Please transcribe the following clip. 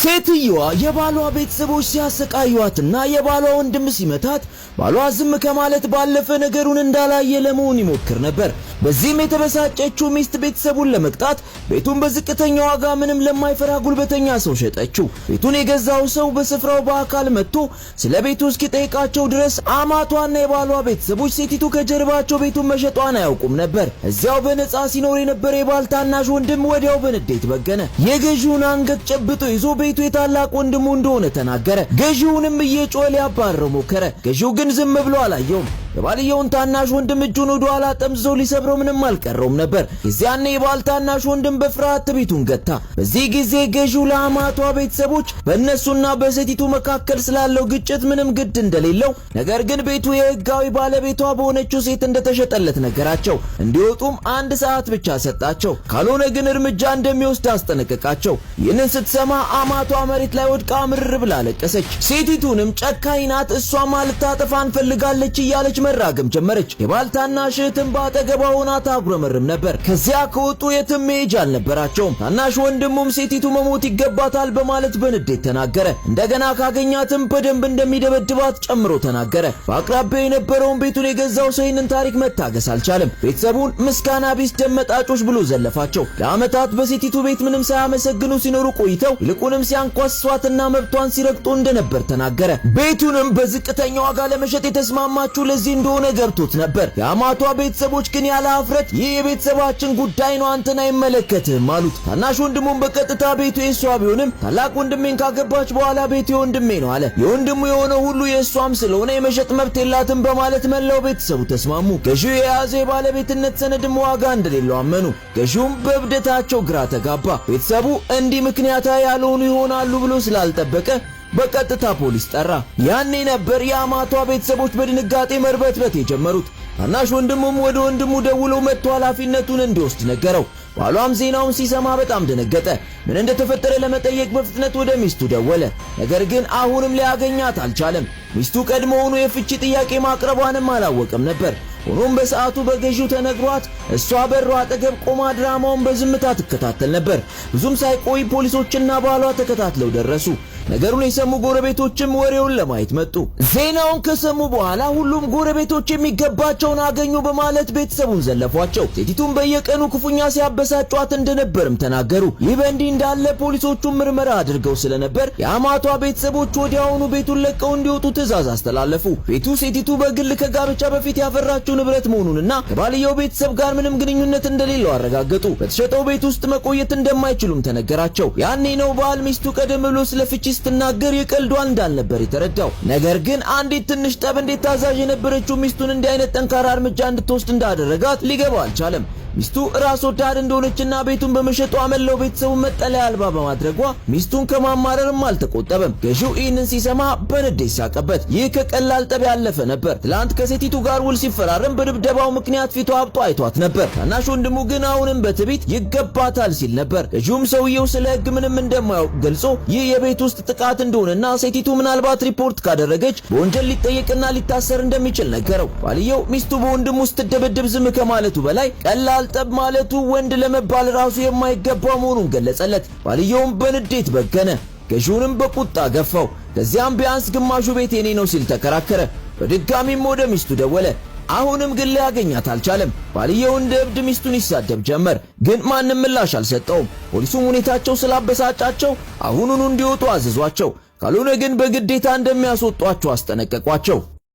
ሴትየዋ የባሏ ቤተሰቦች ሲያሰቃዩአትና የባሏ ወንድም ሲመታት ባሏ ዝም ከማለት ባለፈ ነገሩን እንዳላየ ለመሆን ይሞክር ነበር። በዚህም የተበሳጨችው ሚስት ቤተሰቡን ለመቅጣት ቤቱን በዝቅተኛ ዋጋ ምንም ለማይፈራ ጉልበተኛ ሰው ሸጠችው። ቤቱን የገዛው ሰው በስፍራው በአካል መጥቶ ስለ ቤቱ እስኪጠይቃቸው ድረስ አማቷና የባሏ ቤተሰቦች ሴቲቱ ከጀርባቸው ቤቱን መሸጧን አያውቁም ነበር። እዚያው በነጻ ሲኖር የነበረ የባል ታናሽ ወንድም ወዲያው በንዴት በገነ። የገዢውን አንገት ጨብጦ ይዞ ቤቱ የታላቅ ወንድሙ እንደሆነ ተናገረ። ገዢውንም እየጮኸ ሊያባርረው ሞከረ። ገዢው ግን ዝም ብሎ አላየውም። የባልየውን ታናሽ ወንድም እጁን ወደ ኋላ ጠምዝዞ ሊሰብረው ምንም አልቀረውም ነበር። የዚያኔ የባል ታናሽ ወንድም በፍርሃት ቤቱን ገታ። በዚህ ጊዜ ገዢው ለአማቷ ቤተሰቦች በእነሱና በሴቲቱ መካከል ስላለው ግጭት ምንም ግድ እንደሌለው፣ ነገር ግን ቤቱ የሕጋዊ ባለቤቷ በሆነችው ሴት እንደተሸጠለት ነገራቸው። እንዲወጡም 1 ሰዓት ብቻ ሰጣቸው። ካልሆነ ግን እርምጃ እንደሚወስድ አስጠነቀቃቸው። ይህንን ስትሰማ አማቷ መሬት ላይ ወድቃ ምርር ብላ አለቀሰች። ሴቲቱንም ጨካኝ ናት፣ እሷማ ልታጠፋን ፈልጋለች እያለች መራገም ጀመረች። የባል ታናሽ እህትም በአጠገቧ ሆና ታጉረመርም ነበር። ከዚያ ከወጡ የትም መሄጃ አልነበራቸውም። ታናሽ ወንድሙም ሴቲቱ መሞት ይገባታል በማለት በንዴት ተናገረ። እንደገና ካገኛትም በደንብ እንደሚደበድባት ጨምሮ ተናገረ። በአቅራቢያው የነበረውን ቤቱን የገዛው ሰው ይህንን ታሪክ መታገስ አልቻለም። ቤተሰቡን ምስጋና ቢስ ደመጣጮች ብሎ ዘለፋቸው። ለዓመታት በሴቲቱ ቤት ምንም ሳያመሰግኑ ሲኖሩ ቆይተው ይልቁንም ሲያንኳስሷትና መብቷን ሲረግጡ እንደነበር ተናገረ። ቤቱንም በዝቅተኛ ዋጋ ለመሸጥ የተስማማችው ለዚህ እንደሆነ ገብቶት ነበር። የአማቷ ቤተሰቦች ግን ያለ አፍረት ይህ የቤተሰባችን ጉዳይ ነው፣ አንተን አይመለከትም አሉት። ታናሽ ወንድሙም በቀጥታ ቤቱ የሷ ቢሆንም ታላቅ ወንድሜን ካገባች በኋላ ቤቱ የወንድሜ ነው አለ። የወንድሙ የሆነው ሁሉ የሷም ስለሆነ የመሸጥ መብት የላትም በማለት መላው ቤተሰቡ ተስማሙ። ገዢው የያዘው የባለቤትነት ሰነድም ዋጋ እንደሌለው አመኑ። ገዢውም በእብደታቸው ግራ ተጋባ። ቤተሰቡ እንዲህ ምክንያታዊ ያልሆኑ ይሆናሉ ብሎ ስላልጠበቀ በቀጥታ ፖሊስ ጠራ። ያኔ ነበር የአማቷ ቤተሰቦች በድንጋጤ መርበትበት የጀመሩት። ታናሽ ወንድሙም ወደ ወንድሙ ደውሎ መጥቶ ኃላፊነቱን እንዲወስድ ነገረው። ባሏም ዜናውን ሲሰማ በጣም ደነገጠ። ምን እንደተፈጠረ ለመጠየቅ በፍጥነት ወደ ሚስቱ ደወለ። ነገር ግን አሁንም ሊያገኛት አልቻለም። ሚስቱ ቀድሞውኑ የፍቺ ጥያቄ ማቅረቧንም አላወቀም ነበር። ሆኖም በሰዓቱ በገዢው ተነግሯት እሷ በሯ አጠገብ ቆማ ድራማውን በዝምታ ትከታተል ነበር። ብዙም ሳይቆይ ፖሊሶችና ባሏ ተከታትለው ደረሱ። ነገሩን የሰሙ ጎረቤቶችም ወሬውን ለማየት መጡ። ዜናውን ከሰሙ በኋላ ሁሉም ጎረቤቶች የሚገባቸውን አገኙ በማለት ቤተሰቡን ዘለፏቸው። ሴቲቱን በየቀኑ ክፉኛ ሲያበሳጯት እንደነበርም ተናገሩ። ይህ በእንዲህ እንዳለ ፖሊሶቹም ምርመራ አድርገው ስለነበር የአማቷ ቤተሰቦች ወዲያውኑ ቤቱን ለቀው እንዲወጡ ትዕዛዝ አስተላለፉ። ቤቱ ሴቲቱ በግል ከጋብቻ በፊት ያፈራችው ንብረት መሆኑንና ከባልየው ቤተሰብ ጋር ምንም ግንኙነት እንደሌለው አረጋገጡ። በተሸጠው ቤት ውስጥ መቆየት እንደማይችሉም ተነገራቸው። ያኔ ነው ባል ሚስቱ ቀደም ብሎ ስለፍቺ ስትናገር የቀልዷን እንዳልነበር የተረዳው። ነገር ግን አንዲት ትንሽ ጠብ እንዴት ታዛዥ የነበረችው ሚስቱን እንዲህ አይነት ጠንካራ እርምጃ እንድትወስድ እንዳደረጋት ሊገባው አልቻለም። ሚስቱ ራስ ወዳድ እንደሆነችና ቤቱን በመሸጧ መላው ቤተሰቡን መጠለያ አልባ በማድረጓ ሚስቱን ከማማረርም አልተቆጠበም። ገዢው ይህንን ሲሰማ በንዴት ሳቀበት። ይህ ከቀላል ጠብ ያለፈ ነበር። ትላንት ከሴቲቱ ጋር ውል ሲፈራረም በድብደባው ምክንያት ፊቷ አብጦ አይቷት ነበር። ታናሽ ወንድሙ ግን አሁንም በትዕቢት ይገባታል ሲል ነበር። ገዢውም ሰውየው ስለ ሕግ ምንም እንደማያውቅ ገልጾ ይህ የቤት ውስጥ ጥቃት እንደሆነና ሴቲቱ ምናልባት ሪፖርት ካደረገች በወንጀል ሊጠየቅና ሊታሰር እንደሚችል ነገረው። ባልየው ሚስቱ በወንድሙ ስትደበደብ ዝም ከማለቱ በላይ ቀላል ጠብ ማለቱ ወንድ ለመባል ራሱ የማይገባው መሆኑን ገለጸለት። ባልየውም በንዴት በገነ። ገዢውንም በቁጣ ገፋው። ከዚያም ቢያንስ ግማሹ ቤት የኔ ነው ሲል ተከራከረ። በድጋሚም ወደ ሚስቱ ደወለ። አሁንም ግን ሊያገኛት አልቻለም። ባልየው እንደ እብድ ሚስቱን ይሳደብ ጀመር፣ ግን ማንም ምላሽ አልሰጠውም። ፖሊሱም ሁኔታቸው ስላበሳጫቸው አሁኑኑ እንዲወጡ አዘዟቸው። ካልሆነ ግን በግዴታ እንደሚያስወጧቸው አስጠነቀቋቸው።